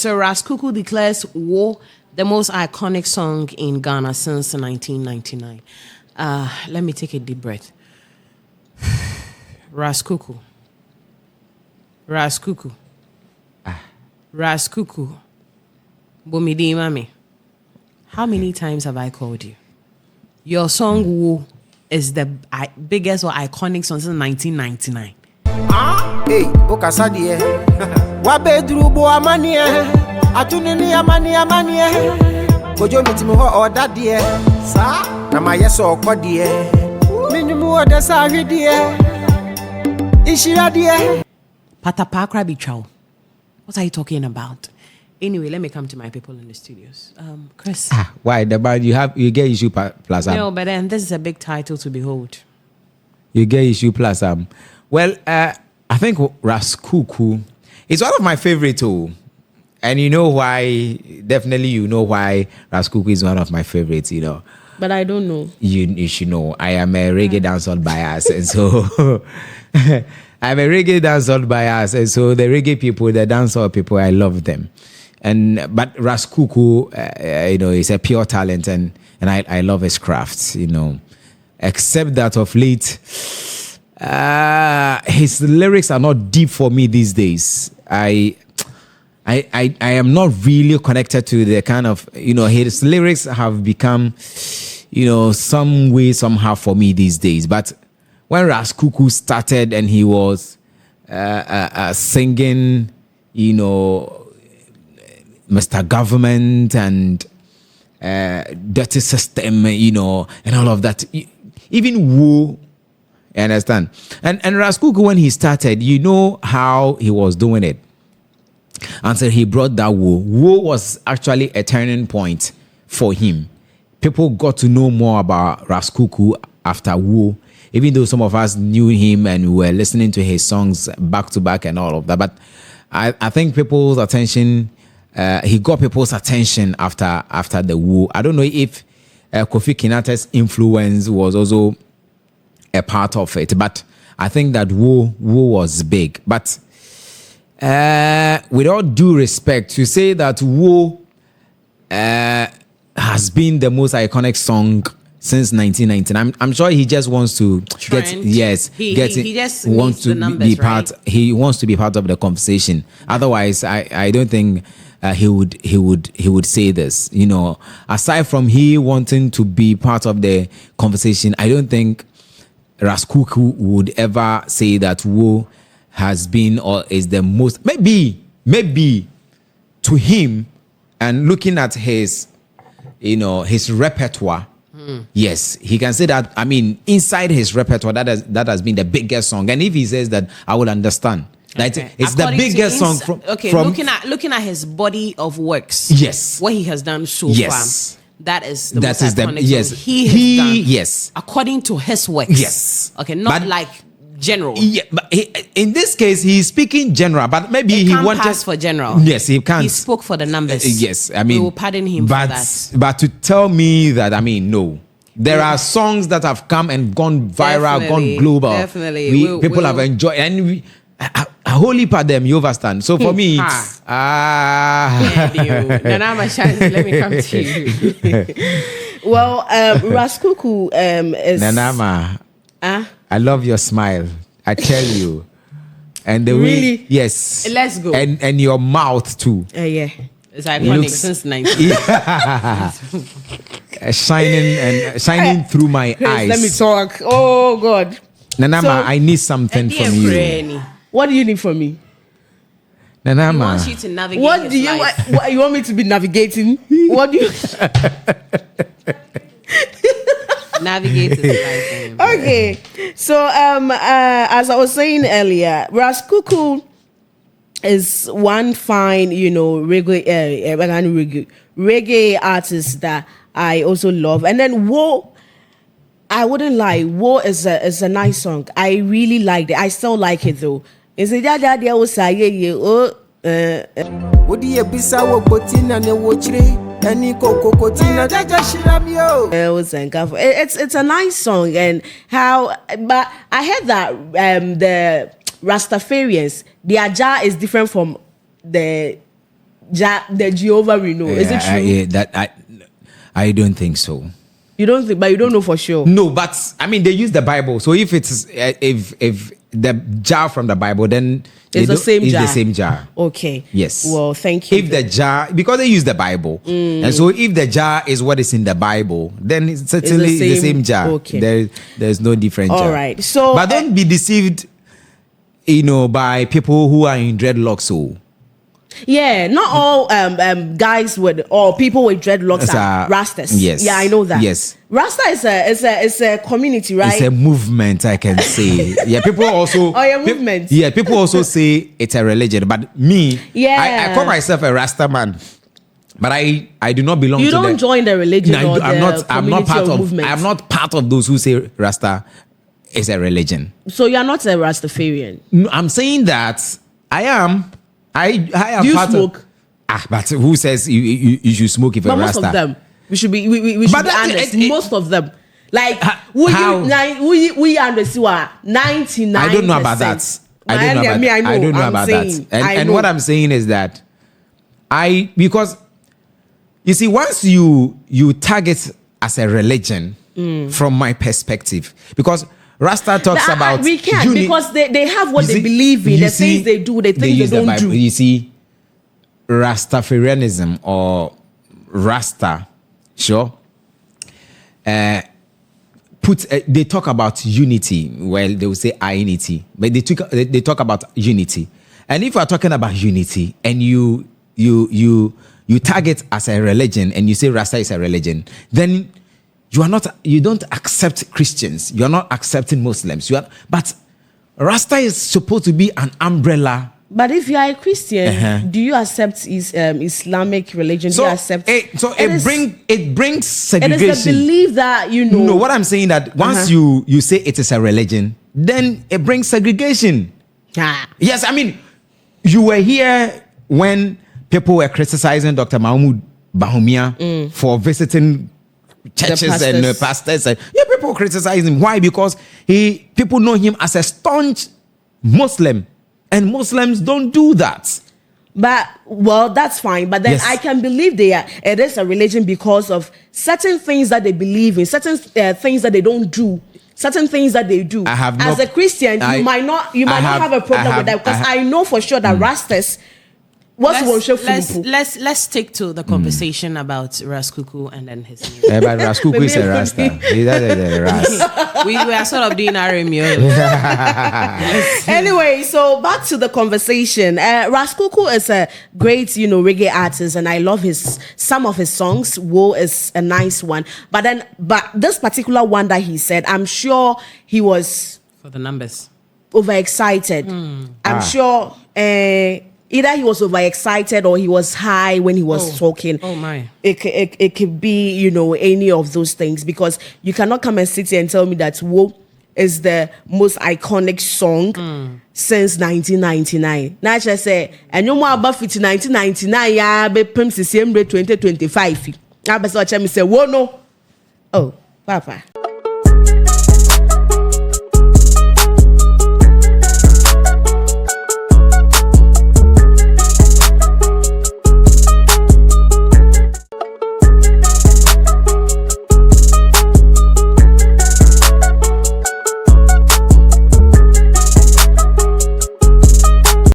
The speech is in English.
So Ras Kuuku declares war the most iconic song in Ghana since 1999. Let me take a deep breath. Ras Kuuku. Ras Kuuku. Ras Kuuku. Bomidi Mami. How many times have I called you? Your song Wo is the biggest or iconic song since 1999. Hey, Okasadie. Wabedru bo amanie. Atunini amanie. Kojo mitimo ho odadie. Sa na mayeso okodie. Minnumu odesa hwedie. Ishiradie. Patapakra bichao. What are you talking about? Anyway, let me come to my people in the studios. Chris. Why the band you get issue plus No, but then this is a big title to behold. You get issue plus Well, I think Ras Kuuku is one of my favorite too. And you know why, definitely you know why Ras Kuuku is one of my favorites, you know. But I don't know. You should know. I am a reggae dancehall bias. And so I'm a reggae dancehall bias. And so the reggae people, the dancehall people, I love them. But Ras Kuuku, you know, is a pure talent and I love his craft, you know. Except that of late, his lyrics are not deep for me these days. I am not really connected to the kind of, you know, his lyrics have become, you know, some way, somehow for me these days. But when Ras Kuuku started and he was singing, you know, Mr. Government and dirty system, you know, and all of that, even Wo, you understand? And Ras Kuuku, when he started, you know how he was doing it. Until he brought that Wo. Wo was actually a turning point for him. People got to know more about Ras Kuuku after Wo, even though some of us knew him and were listening to his songs back to back and all of that. But I think people's attention, he got people's attention after the Wo. I don't know if Kofi Kinata's influence was also a part of it, but I think that Wo was big. But with all due respect, to say that Wo has been the most iconic song since 1919, I'm sure he just wants to Trend. He just wants to be part. Right? He wants to be part of the conversation. Otherwise, I don't think he would say this. You know, aside from he wanting to be part of the conversation, I don't think Ras Kuuku would ever say that Wo has been or is the most, maybe to him, and looking at his, you know, his repertoire. Yes, he can say that. I mean, inside his repertoire, that has been the biggest song. And if he says that, I will understand. That it's the biggest song from looking at his body of works. Yes, what he has done so far. That is the most iconic yes. He has done. Yes, according to his works. Yes. Okay, not like general. Yeah, but in this case, he's speaking general. But maybe he wanted pass for general. Yes, he can't. He spoke for the numbers. Yes, I mean, we will pardon him for that. But to tell me that, I mean, no. There are songs that have come and gone viral, gone global. Definitely, people have enjoyed, and a whole heap of them. You understand? So for me, Nana, let me come to you. Well, Ras Kuuku is Nanama. I love your smile. I tell you, and the really? way, yes. Let's go. And your mouth too. Yeah, it's iconic since 19. shining through my eyes. Let me talk. Oh God, Nanama, so, I need something from you. What do you need from me? Nanama, he wants you to navigate. What do you life. What you want me to be navigating? What do you navigate his life? Okay, so as I was saying earlier, Ras Kuuku is one fine, you know, reggae artist that I also love. And then Wo, I wouldn't lie, Wo is a nice song. I really liked it. I still like it though. Is it that they will say Would you be so botina ne wochre? It's a nice song, and but I heard that the Rastafarians, their jar is different from the the Jehovah we know. Is it true? I don't think so. You don't think, but you don't know for sure. No, but I mean they use the Bible. So if it's if the jar from the Bible, then it's the same jar. The same jar. Okay. Yes. Well, thank you. If the jar, because they use the Bible, and so if the jar is what is in the Bible, then it's certainly the same jar. Okay. There's no different jar. All right. So, but don't be deceived, by people who are in dreadlocks. So. Yeah, not all guys or people with dreadlocks are Rastas. Yes. Yeah, I know that. Yes. Rasta is a community, right? It's a movement, I can say. Yeah, people also. Oh, yeah, movement. Yeah, people also say it's a religion, but me, yeah, I call myself a Rasta man, but I do not belong. You don't join the religion. No, or I'm not part of. movement. I'm not part of those who say Rasta is a religion. So you are not a Rastafarian. No, I'm saying that I am. I am. Do you part smoke? But who says you should smoke if but a Rasta? Most of them. We should be honest. Most of them. Like we understand 99%. I don't know about that. I don't know about that. And what I'm saying is that because you see, once you target as a religion, from my perspective, because Rasta talks about we can't because they have what they believe in, the things they do, the things they don't do. You see, Rastafarianism or Rasta, sure. They talk about unity. Well, they will say unity, but they talk about unity. And if you are talking about unity and you target as a religion and you say Rasta is a religion, then you don't accept Christians. You are not accepting Muslims. But Rasta is supposed to be an umbrella. But if you are a Christian, do you accept Islamic religion? Do you accept? It brings segregation. It is the belief that No, what I'm saying that once you say it is a religion, then it brings segregation. Yes, I mean, you were here when people were criticizing Dr. Mahmoud Bawumia for visiting churches and pastors. And people criticize him. Why? Because people know him as a staunch Muslim. And Muslims don't do that. But, well, that's fine. But then I can believe it is a religion because of certain things that they believe in, certain things that they don't do, certain things that they do. As a Christian, you might not have a problem with that, because I know for sure that Rastas. Let's stick to the conversation about Ras Kuuku and then his music. But Ras Kuuku is a Rasta. We are sort of doing RMU. Anyway, so back to the conversation. Ras Kuuku is a great, reggae artist, and I love some of his songs. Wo is a nice one, but this particular one that he said, I'm sure he was for the numbers overexcited. I'm sure. Either he was overexcited or he was high when he was talking. Oh my! It could be any of those things, because you cannot come and sit here and tell me that Wo is the most iconic song since 1999. Now I just say, and you more about 1999, yeah, be December 2025. I be so me say, Wo no, oh Papa.